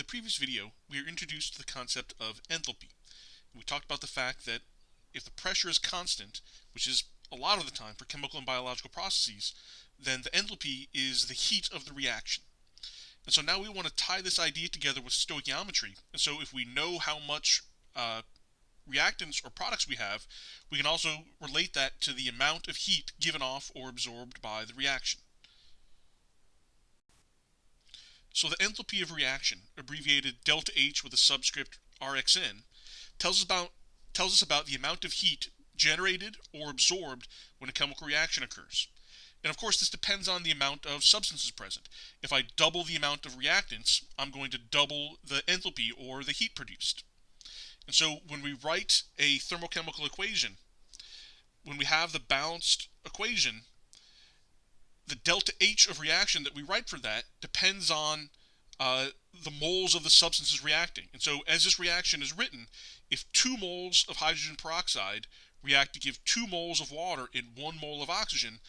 previous video, we were introduced to the concept of enthalpy. We talked about the fact that if the pressure is constant, which is a lot of the time for chemical and biological processes, then the enthalpy is the heat of the reaction. And so now we want to tie this idea together with stoichiometry. And so if we know how much reactants or products we have, we can also relate that to the amount of heat given off or absorbed by the reaction. So the enthalpy of reaction, abbreviated delta H with a subscript Rxn, tells us about the amount of heat generated or absorbed when a chemical reaction occurs. And of course this depends on the amount of substances present. If I double the amount of reactants, I'm going to double the enthalpy or the heat produced. And so when we write a thermochemical equation, when we have the balanced equation, the delta H of reaction that we write for that depends on the moles of the substances reacting. And so as this reaction is written, if 2 moles of hydrogen peroxide react to give 2 moles of water and 1 mole of oxygen,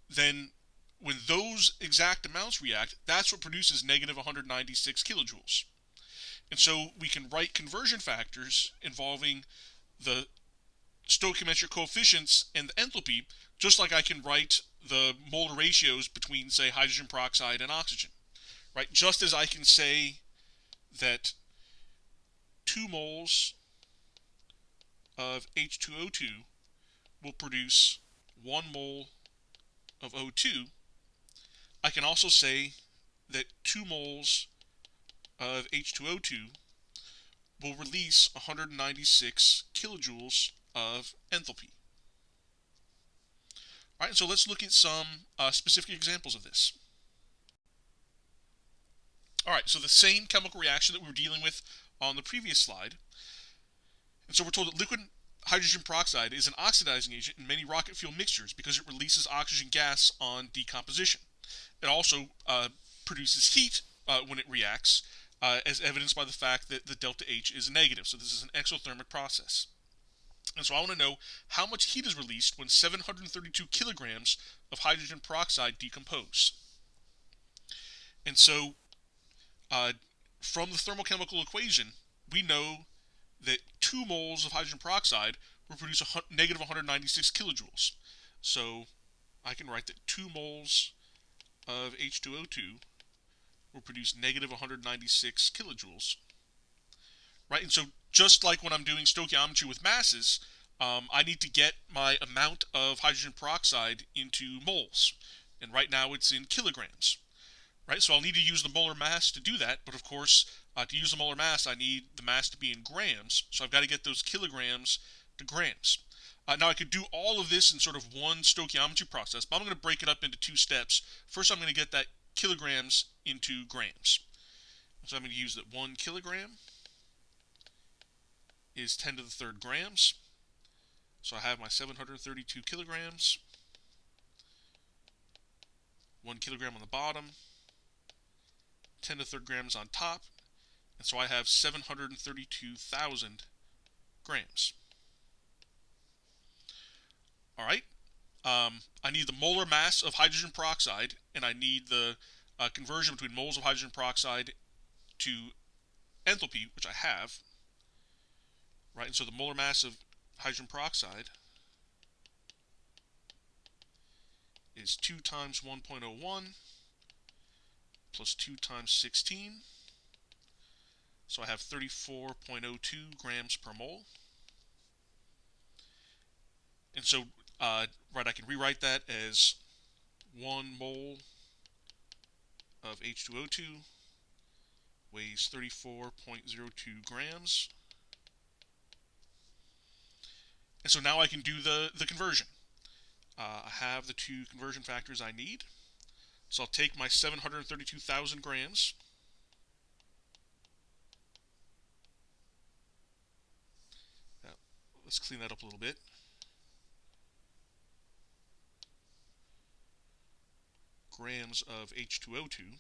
then when those exact amounts react, that's what produces negative 196 kilojoules. And so we can write conversion factors involving the stoichiometric coefficients and the enthalpy, just like I can write the molar ratios between, say, hydrogen peroxide and oxygen. Right? Just as I can say that 2 moles of H2O2 will produce 1 mole of O2, I can also say that 2 moles of H2O2 will release 196 kilojoules of enthalpy. Alright, so let's look at some specific examples of this. Alright, so the same chemical reaction that we were dealing with on the previous slide. And so we're told that liquid hydrogen peroxide is an oxidizing agent in many rocket fuel mixtures because it releases oxygen gas on decomposition. It also produces heat when it reacts, as evidenced by the fact that the delta H is negative. So this is an exothermic process. And so I want to know how much heat is released when 732 kilograms of hydrogen peroxide decompose. And so from the thermochemical equation, we know that 2 moles of hydrogen peroxide will produce negative 196 kilojoules. So I can write that 2 moles of H2O2 will produce negative 196 kilojoules. Right, and so just like when I'm doing stoichiometry with masses, I need to get my amount of hydrogen peroxide into moles. And right now it's in kilograms. Right, so I'll need to use the molar mass to do that, but of course, to use the molar mass, I need the mass to be in grams, so I've got to get those kilograms to grams. Now I could do all of this in sort of one stoichiometry process, but I'm going to break it up into 2 steps. First, I'm going to get that kilograms into grams. So I'm going to use that 1 kilogram is 10 to the 3rd grams. So I have my 732 kilograms, 1 kilogram on the bottom, 10 to the 3rd grams on top, and so I have 732,000 grams. Alright, I need the molar mass of hydrogen peroxide, and I need the conversion between moles of hydrogen peroxide to enthalpy, which I have. Right, and so the molar mass of hydrogen peroxide is 2 times 1.01 plus 2 times 16. So I have 34.02 grams per mole. And so, I can rewrite that as 1 mole of H2O2 weighs 34.02 grams. And so now I can do the conversion. I have the 2 conversion factors I need. So I'll take my 732,000 grams. Now, let's clean that up a little bit. Grams of H2O2.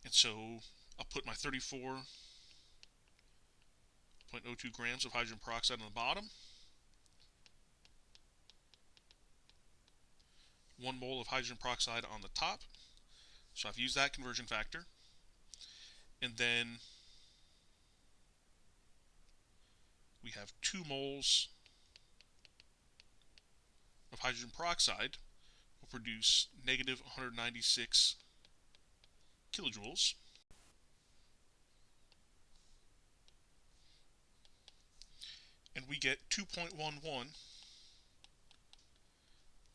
And so I'll put my 34.02 grams of hydrogen peroxide on the bottom. 1 mole of hydrogen peroxide on the top. So I've used that conversion factor. And then we have 2 moles of hydrogen peroxide will produce negative 196 kilojoules. And we get 2.11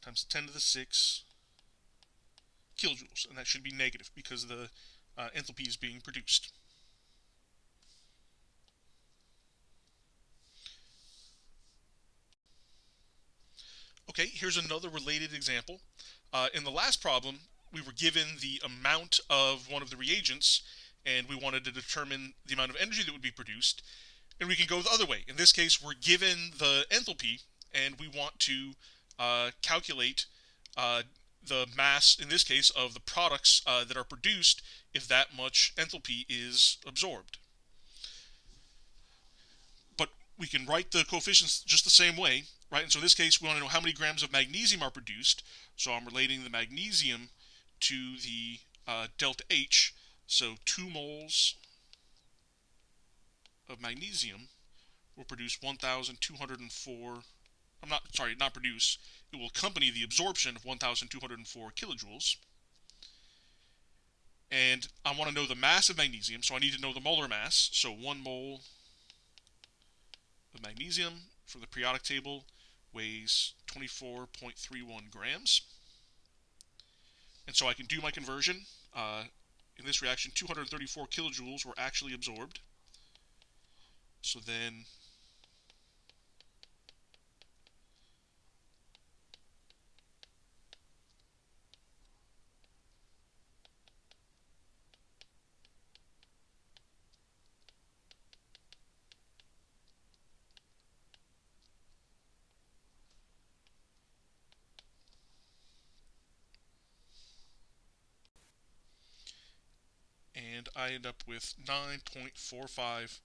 times 10 to the 6 kilojoules, and that should be negative because the enthalpy is being produced. Okay, here's another related example. In the last problem, we were given the amount of one of the reagents, and we wanted to determine the amount of energy that would be produced. And we can go the other way. In this case, we're given the enthalpy, and we want to calculate the mass, in this case, of the products that are produced if that much enthalpy is absorbed. But we can write the coefficients just the same way, right? And so in this case, we want to know how many grams of magnesium are produced. So I'm relating the magnesium to the delta H. So 2 moles of magnesium will produce 1,204. Not produce. It will accompany the absorption of 1,204 kilojoules. And I want to know the mass of magnesium, so I need to know the molar mass. So 1 mole of magnesium from the periodic table weighs 24.31 grams. And so I can do my conversion. In this reaction, 234 kilojoules were actually absorbed. So then and I end up with 9.45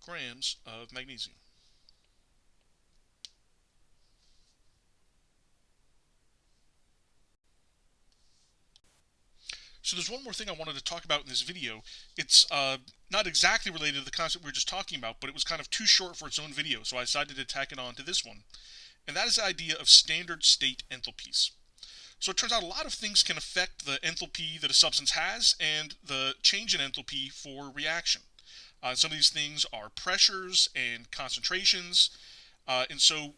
grams of magnesium. So there's one more thing I wanted to talk about in this video. It's not exactly related to the concept we were just talking about, but it was kind of too short for its own video, so I decided to tack it on to this one. And that is the idea of standard state enthalpies. So it turns out a lot of things can affect the enthalpy that a substance has and the change in enthalpy for reaction. Some of these things are pressures and concentrations, and so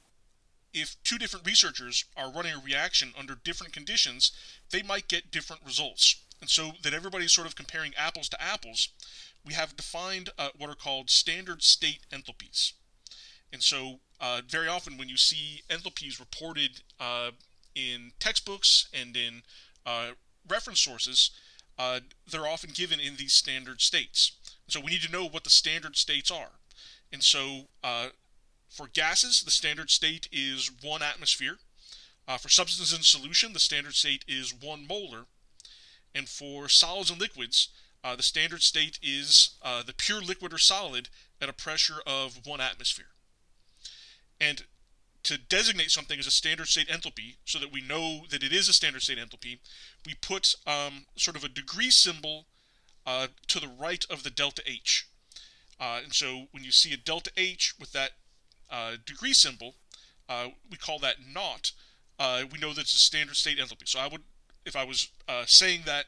if 2 different researchers are running a reaction under different conditions, they might get different results. And so that everybody's sort of comparing apples to apples, we have defined what are called standard state enthalpies. And so very often when you see enthalpies reported in textbooks and in reference sources, they're often given in these standard states. And so we need to know what the standard states are. And so for gases, the standard state is 1 atmosphere. For substances in solution, the standard state is 1 molar. And for solids and liquids, the standard state is the pure liquid or solid at a pressure of 1 atmosphere. And to designate something as a standard state enthalpy, so that we know that it is a standard state enthalpy, we put sort of a degree symbol to the right of the delta H. And so when you see a delta H with that degree symbol, we call that naught. We know that it's a standard state enthalpy. So I would, if I was saying that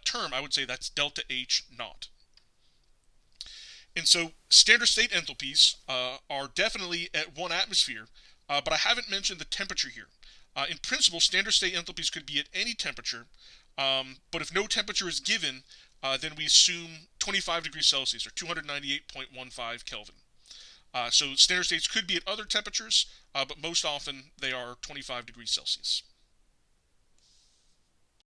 term, I would say that's delta H naught. And so standard state enthalpies are definitely at 1 atmosphere, but I haven't mentioned the temperature here. In principle, standard state enthalpies could be at any temperature, but if no temperature is given, then we assume 25 degrees Celsius, or 298.15 Kelvin. So standard states could be at other temperatures, but most often they are 25 degrees Celsius.